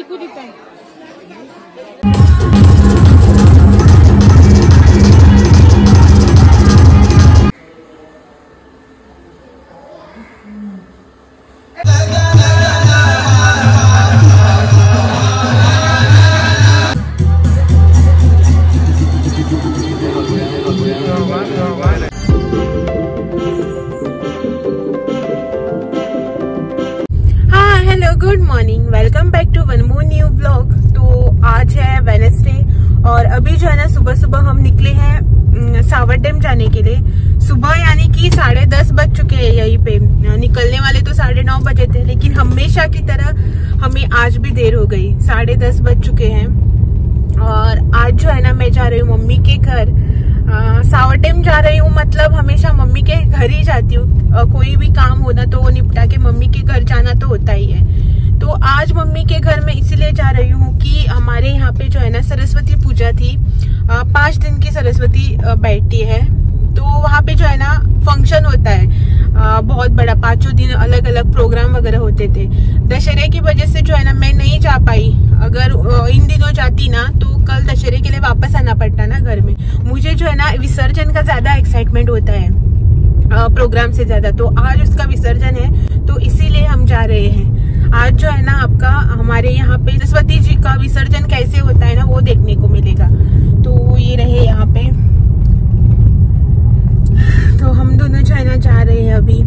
लिखू देता है। Good morning, welcome back to one more new vlog. तो आज है वेडनेसडे और अभी जो है ना सुबह सुबह हम निकले हैं सावर डैम जाने के लिए। सुबह यानी कि 10:30 बज चुके हैं यहीं पे। निकलने वाले तो 9:30 बजे थे, लेकिन हमेशा की तरह हमें आज भी देर हो गई। 10:30 बज चुके हैं और आज जो है ना मैं जा रही हूँ मम्मी के घर। सावर डैम जा रही हूँ, मतलब हमेशा मम्मी के घर ही जाती हूँ। कोई भी काम होना तो वो निपटा के मम्मी के घर जाना तो होता ही है। तो आज मम्मी के घर में इसीलिए जा रही हूँ कि हमारे यहाँ पे जो है ना सरस्वती पूजा थी। 5 दिन की सरस्वती बैठती है, तो वहाँ पे जो है ना फंक्शन होता है बहुत बड़ा। 5 दिन अलग अलग प्रोग्राम वगैरह होते थे। दशहरे की वजह से जो है ना मैं नहीं जा पाई। अगर इन दिनों जाती ना तो कल दशहरे के लिए वापस आना पड़ता ना घर में। मुझे जो है ना विसर्जन का ज्यादा एक्साइटमेंट होता है प्रोग्राम से ज्यादा। तो आज उसका विसर्जन है, तो इसीलिए हम जा रहे हैं। आज जो है ना आपका हमारे यहाँ पे सरस्वती जी का विसर्जन कैसे होता है ना वो देखने को मिलेगा। तो ये रहे यहाँ पे। तो हम दोनों जो है ना जा रहे हैं अभी।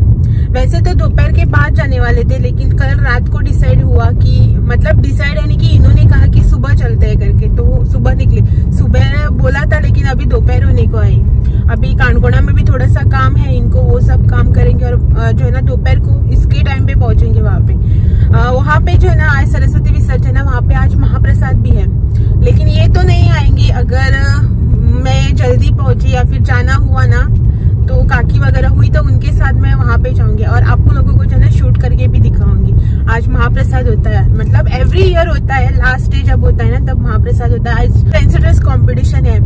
वैसे तो दोपहर के बाद जाने वाले थे, लेकिन कल रात को डिसाइड हुआ कि मतलब डिसाइड यानी कि इन्होंने कहा कि सुबह चलते हैं करके, तो सुबह निकले। सुबह बोला था लेकिन अभी दोपहर होने को आई। अभी कांडकोना में भी थोड़ा सा काम है इनको, वो सब काम करेंगे और जो है ना दोपहर को इसके टाइम पे पहुंचेंगे वहाँ पे। वहाँ पे जो है ना आज सरस्वती विसर्जन है, वहाँ पे आज महाप्रसाद भी है। लेकिन ये तो नहीं आएंगे, अगर मैं जल्दी पहुंची या फिर जाना हुआ ना तो काकी वगैरह हुई तो उनके साथ मैं वहाँ पे जाऊंगी और आपको लोगों को जो है ना शूट करके भी दिखाऊंगी। आज महाप्रसाद होता है, मतलब एवरी ईयर होता है। लास्ट डे जब होता है ना तब महाप्रसाद होता है। आज फैंसी ड्रेस कॉम्पिटिशन है,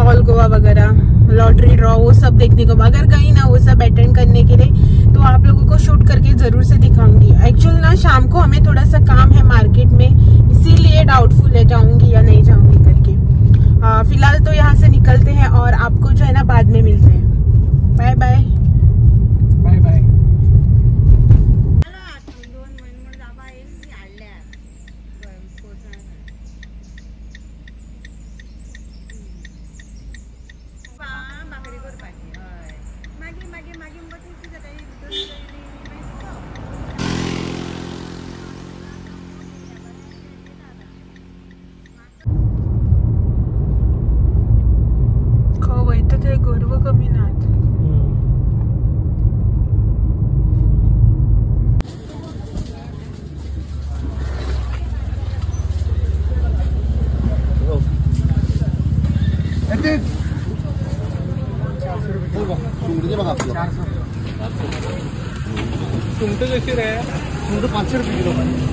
ऑल गोवा वगैरह, लॉटरी ड्रॉ, वो सब देखने को। अगर कहीं ना वो सब अटेंड करने के लिए तो आप लोगों को शूट करके जरूर से दिखाऊंगी। एक्चुअल ना शाम को हमें थोड़ा सा काम है मार्केट में, इसीलिए डाउटफुल है जाऊंगी या नहीं जाऊंगी करके। फिलहाल तो यहाँ से निकलते हैं और आपको जो है ना बाद में मिलते हैं। Bye bye bye bye. गोरव कमी नाथ तुमचं कशी रे? तुमचं 500 रुपये किलो पाहिजे।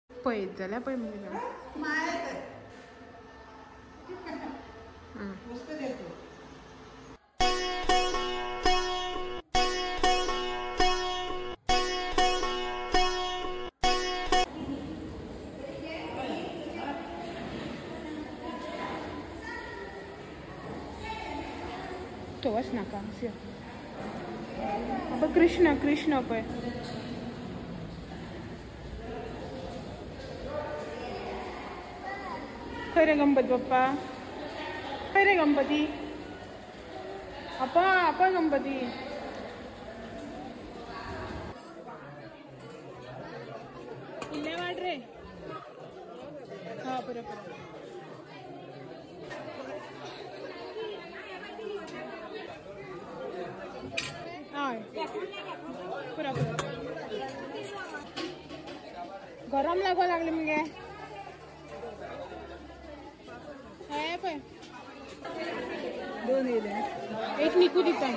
पळयत जाल्यार पळय मुगेलो थोवाच नाका कृष्ण कृष्ण पळय खंय रे गणपती बाप्पा खंय रे गणपती आपा आपा गणपती इल्ले वाट रे हा बरोबर गरम लागवा लागले मगे हे पळय दोन येले एक निकू दिता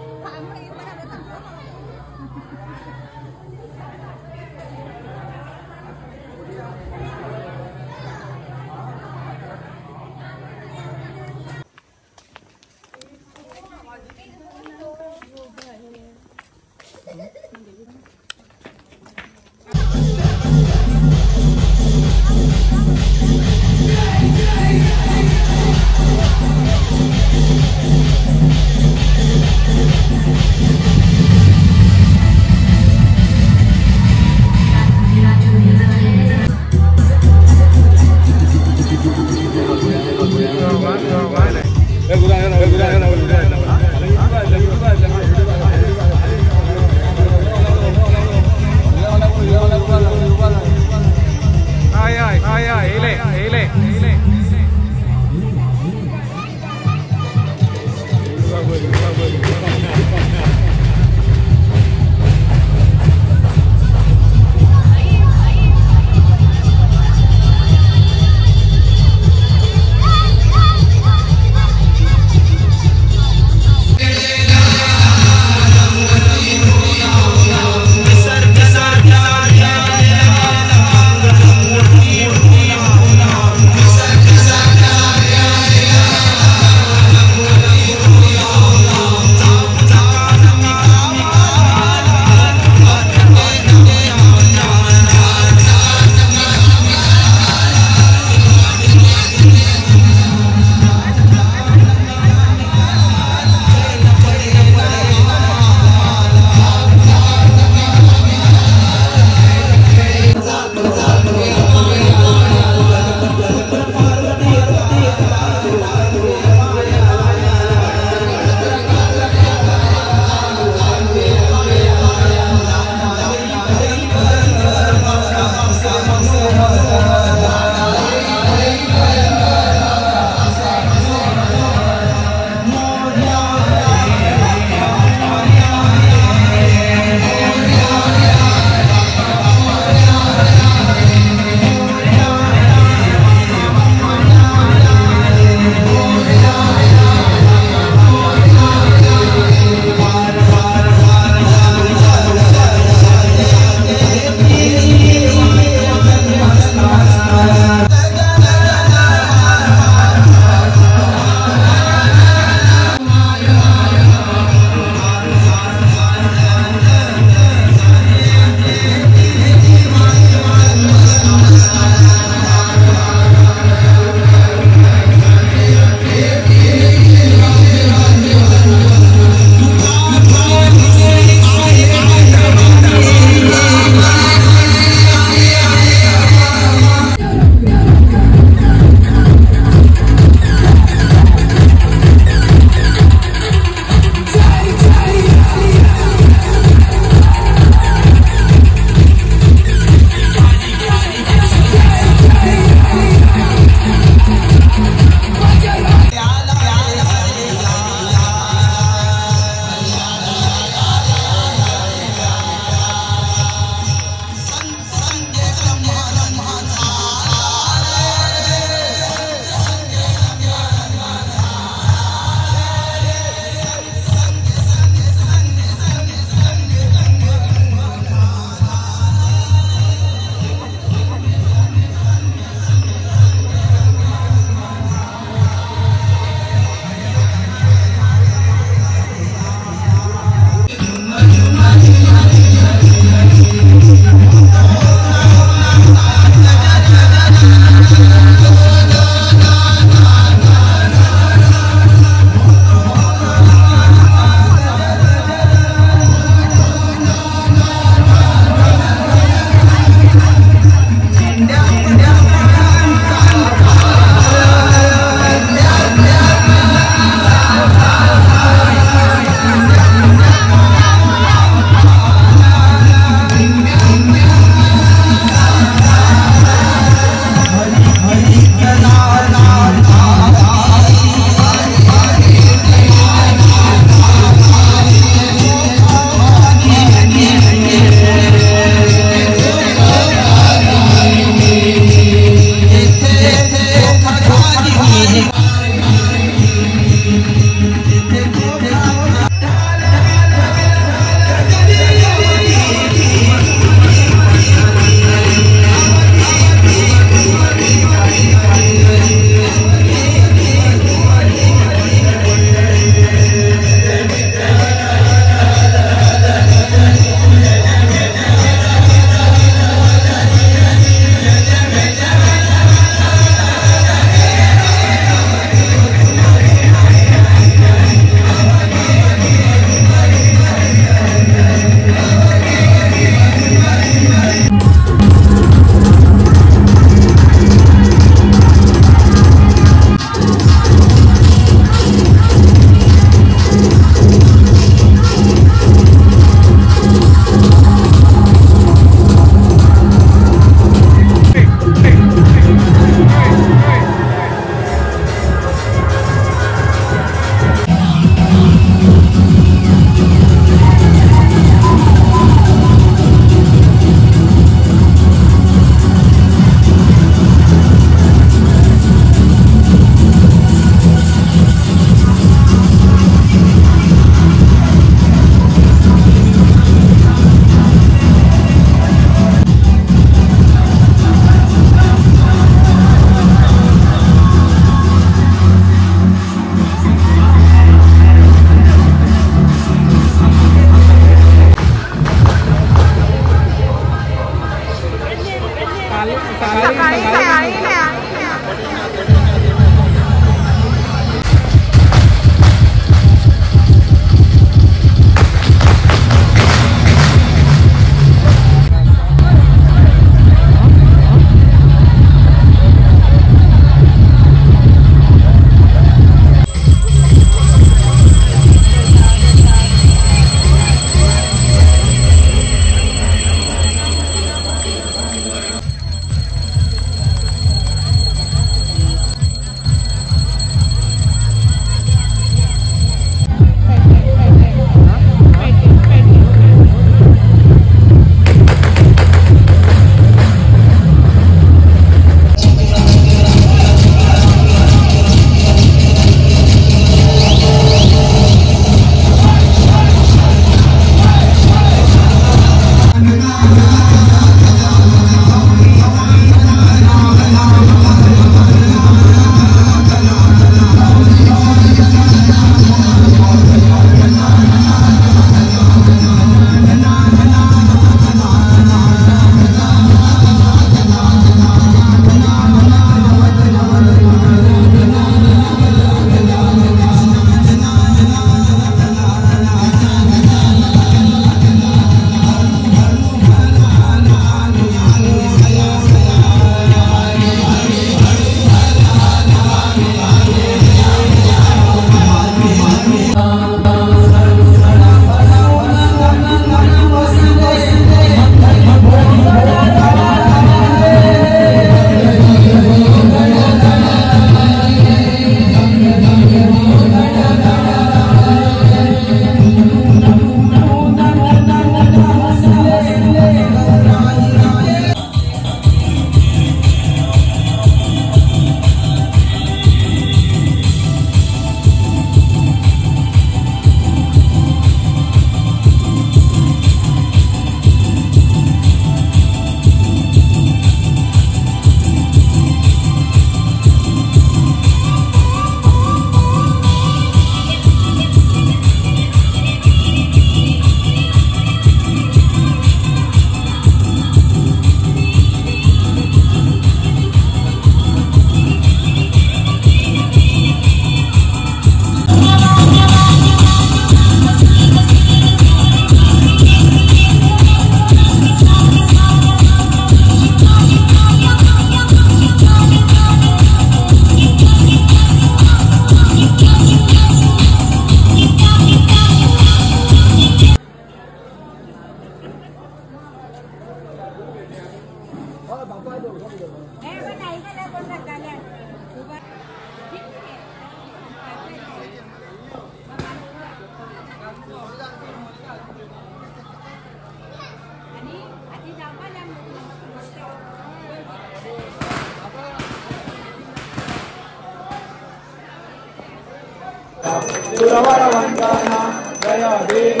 सुरवर वंदना जय देव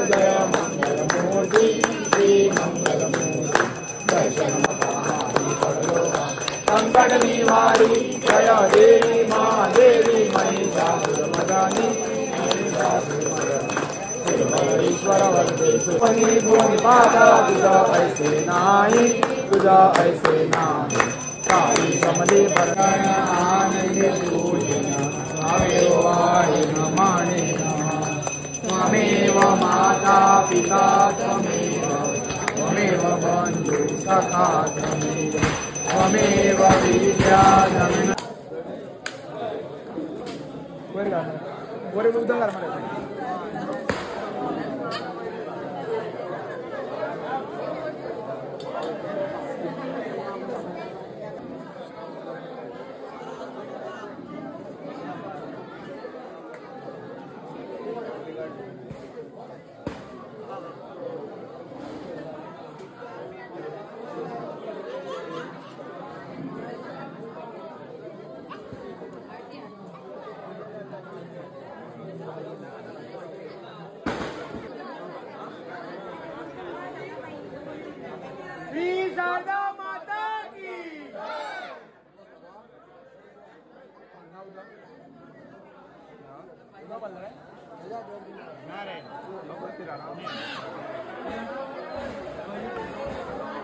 जय मंगलमूर्ति श्री मंगलमूर्ति दर्शन संकट निवारी जय देवी माँ देवी महिषासुरमर्दिनी ईश्वर वंदे सुपनी भूमि माता तुझा ऐसे नाही तुझा ऐसे नाही काली कमले भरण आनंदे पूजना त्वमेव वाहिन माने त्वमेव माता पिता त्वमेव बन्धु सखा त्वमेव विद्या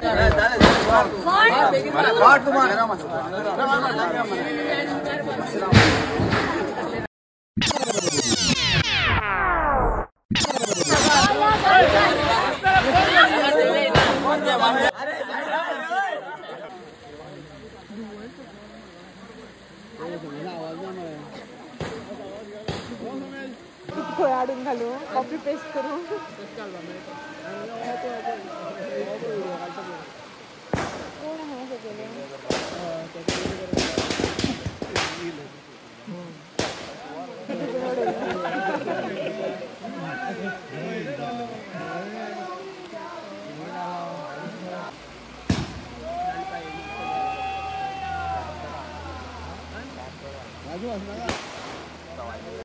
Dale, खोयाडून घालू कॉपी पेस्ट करू राजू